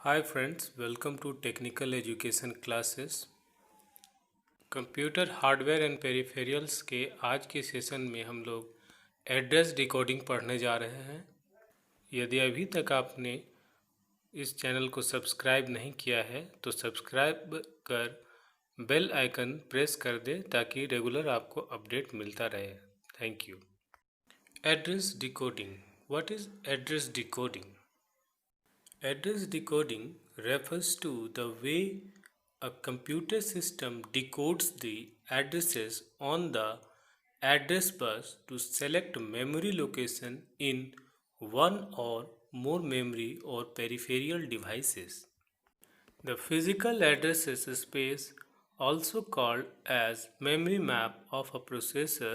Hi friends, welcome to technical education classes. Computer hardware and peripherals के आज के session में हम लोग एड्रेस डिकोडिंग पढ़ने जा रहे हैं। यदि अभी तक आपने इस चैनल को सब्सक्राइब नहीं किया है तो सब्सक्राइब कर बेल आइकन प्रेस कर दे ताकि रेगुलर आपको अपडेट मिलता रहे। Thank you. Address decoding. What is address decoding? Address decoding refers to the way a computer system decodes the addresses on the address bus to select memory location in one or more memory or peripheral devices. The physical addresses space, also called as memory map of a processor,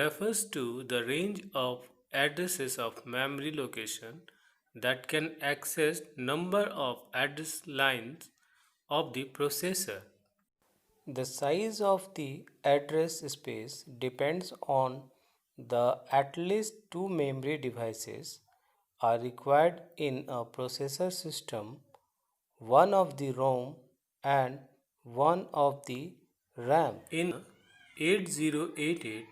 refers to the range of addresses of memory location that can access number of address lines of the processor. The size of the address space depends on the at least two memory devices are required in a processor system, one of the ROM and one of the RAM. In 8088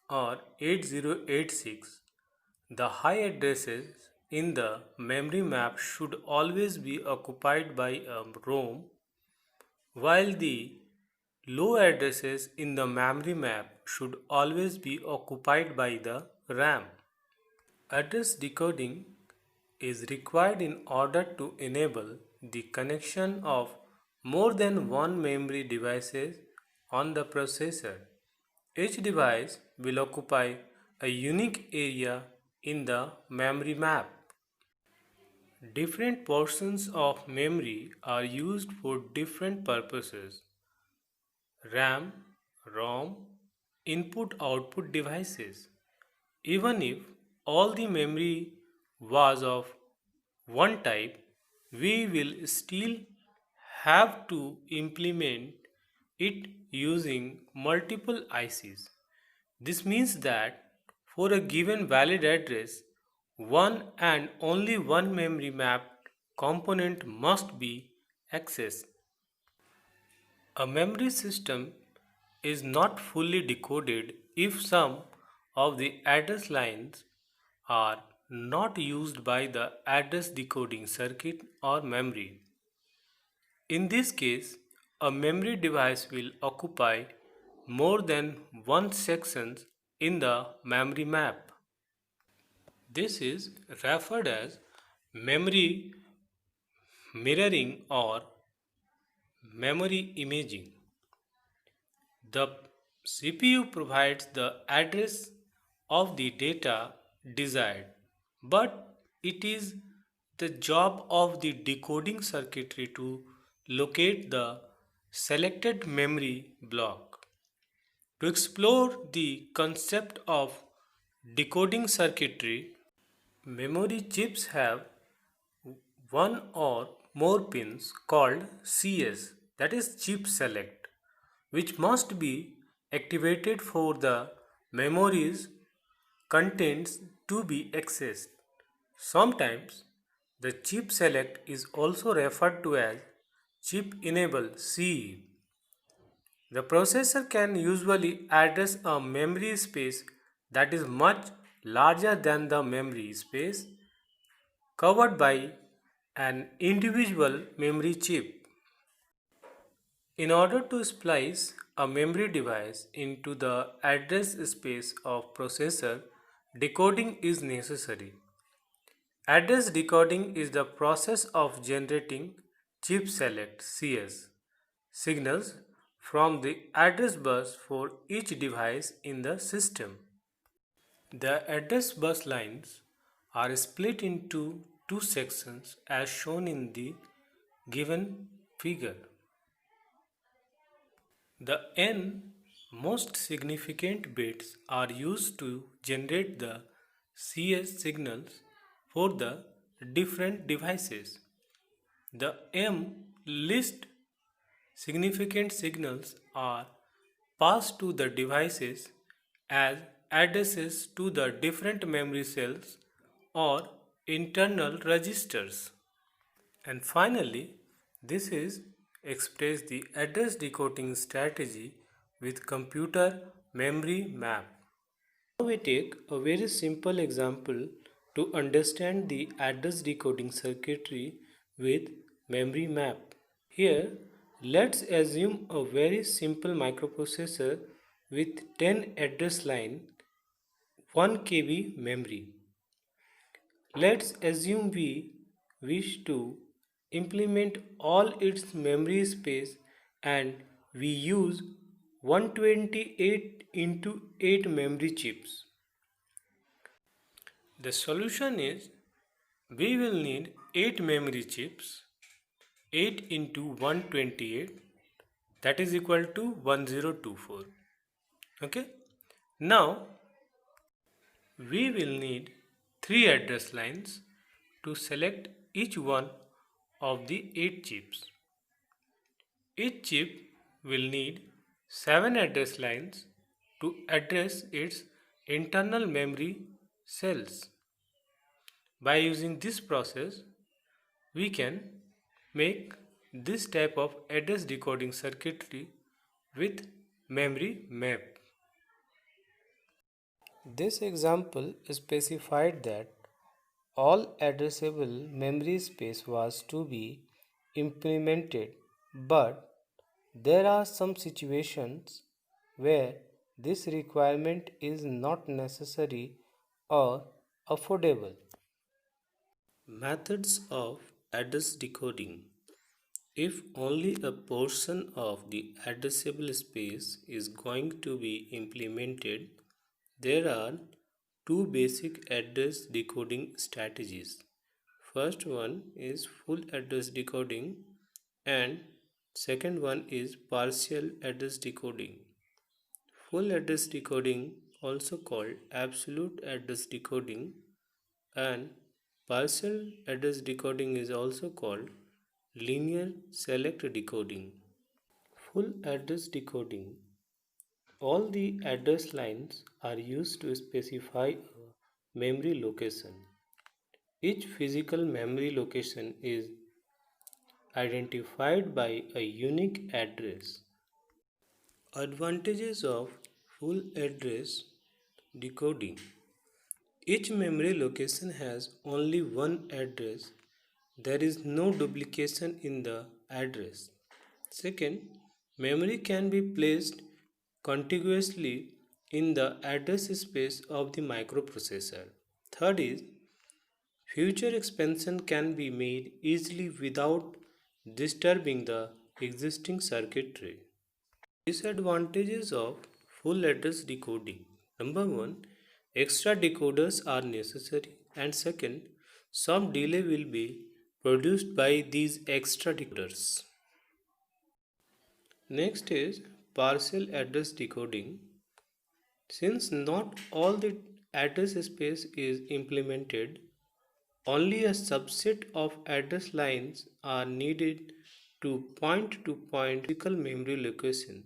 or 8086, the high addresses in the memory map should always be occupied by a ROM, while the low addresses in the memory map should always be occupied by the RAM. Address decoding is required in order to enable the connection of more than one memory devices on the processor. Each device will occupy a unique area in the memory map. Different portions of memory are used for different purposes. RAM, ROM, input-output devices. Even if all the memory was of one type, we will still have to implement it using multiple ICs. This means that for a given valid address, one and only one memory mapped component must be accessed. A memory system is not fully decoded if some of the address lines are not used by the address decoding circuit or memory. In this case, a memory device will occupy more than one section in the memory map. This is referred as memory mirroring or memory imaging. The CPU provides the address of the data desired, but it is the job of the decoding circuitry to locate the selected memory block. To explore the concept of decoding circuitry, memory chips have one or more pins called CS, that is chip select, which must be activated for the memory's contents to be accessed. Sometimes the chip select is also referred to as chip enable CE. The processor can usually address a memory space that is much larger than the memory space covered by an individual memory chip. In order to splice a memory device into the address space of processor, decoding is necessary. Address decoding is the process of generating chip select CS signals from the address bus for each device in the system. The address bus lines are split into two sections as shown in the given figure. The n most significant bits are used to generate the CS signals for the different devices. The m least significant signals are passed to the devices as addresses to the different memory cells or internal registers. And finally, this is express the address decoding strategy with computer memory map. Now we take a very simple example to understand the address decoding circuitry with memory map. Here, let's assume a very simple microprocessor with 10 address line, 1 KB memory. Let's assume we wish to implement all its memory space and we use 128 into 8 memory chips. The solution is we will need 8 memory chips, 8 into 128, that is equal to 1024. Okay. Now we will need 3 address lines to select each one of the 8 chips. Each chip will need 7 address lines to address its internal memory cells. By using this process, we can make this type of address decoding circuitry with memory map. This example specified that all addressable memory space was to be implemented, but there are some situations where this requirement is not necessary or affordable. Methods of address decoding. If only a portion of the addressable space is going to be implemented, there are two basic address decoding strategies. First one is full address decoding and second one is partial address decoding. Full address decoding, also called absolute address decoding, and partial address decoding is also called linear select decoding. Full address decoding. All the address lines are used to specify a memory location. Each physical memory location is identified by a unique address. Advantages of full address decoding. Each memory location has only one address. There is no duplication in the address. Second, memory can be placed contiguously in the address space of the microprocessor. Third is, future expansion can be made easily without disturbing the existing circuitry. Disadvantages of full address decoding. Number one, extra decoders are necessary, and second, some delay will be produced by these extra decoders. Next is partial address decoding. Since not all the address space is implemented, only a subset of address lines are needed to point physical memory location.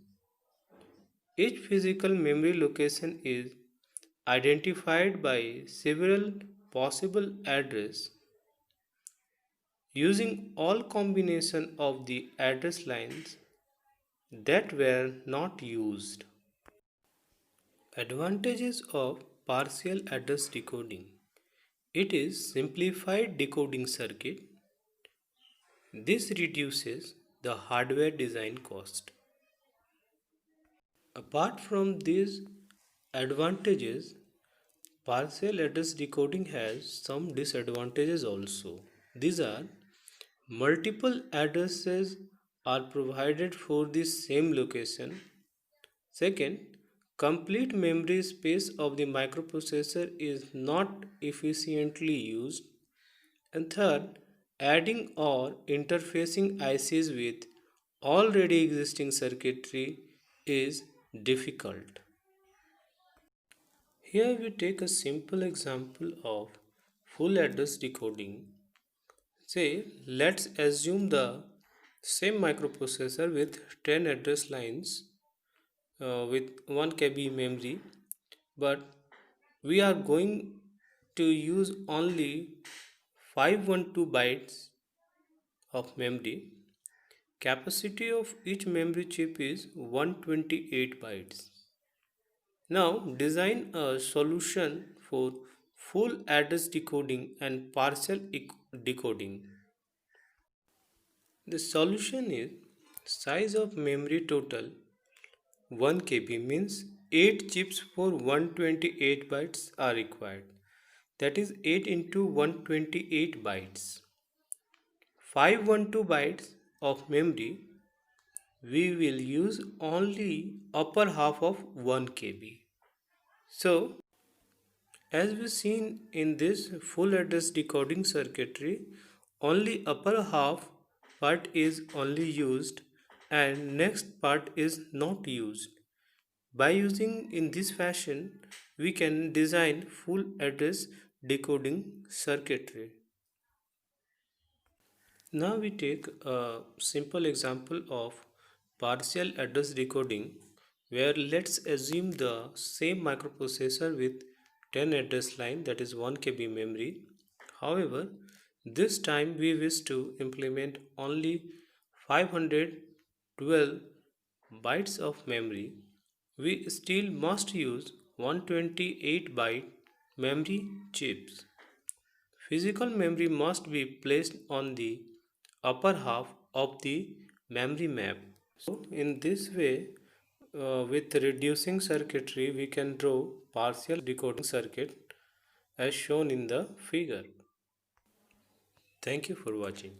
Each physical memory location is identified by several possible addresses. Using all combination of the address lines that were not used. Advantages of partial address decoding. It is simplified decoding circuit. This reduces the hardware design cost. Apart from these advantages, partial address decoding has some disadvantages also. These are multiple addresses are provided for the same location. Second, complete memory space of the microprocessor is not efficiently used. And third, adding or interfacing ICs with already existing circuitry is difficult. Here we take a simple example of full address decoding. Say, let's assume the same microprocessor with 10 address lines with 1 KB memory, but we are going to use only 512 bytes of memory. Capacity of each memory chip is 128 bytes. Now design a solution for full address decoding and partial decoding. The solution is size of memory total 1 KB means 8 chips for 128 bytes are required. That is 8 into 128 bytes. 512 bytes of memory, we will use only upper half of 1 KB. So, as we seen in this full address decoding circuitry, only upper half part is only used and next part is not used. By using in this fashion, we can design full address decoding circuitry. Now we take a simple example of partial address decoding where let's assume the same microprocessor with 10 address line, that is 1 KB memory. However, this time we wish to implement only 512 bytes of memory. We still must use 128 byte memory chips. Physical memory must be placed on the upper half of the memory map. So, in this way, with reducing circuitry, we can draw partial decoding circuit as shown in the figure. Thank you for watching.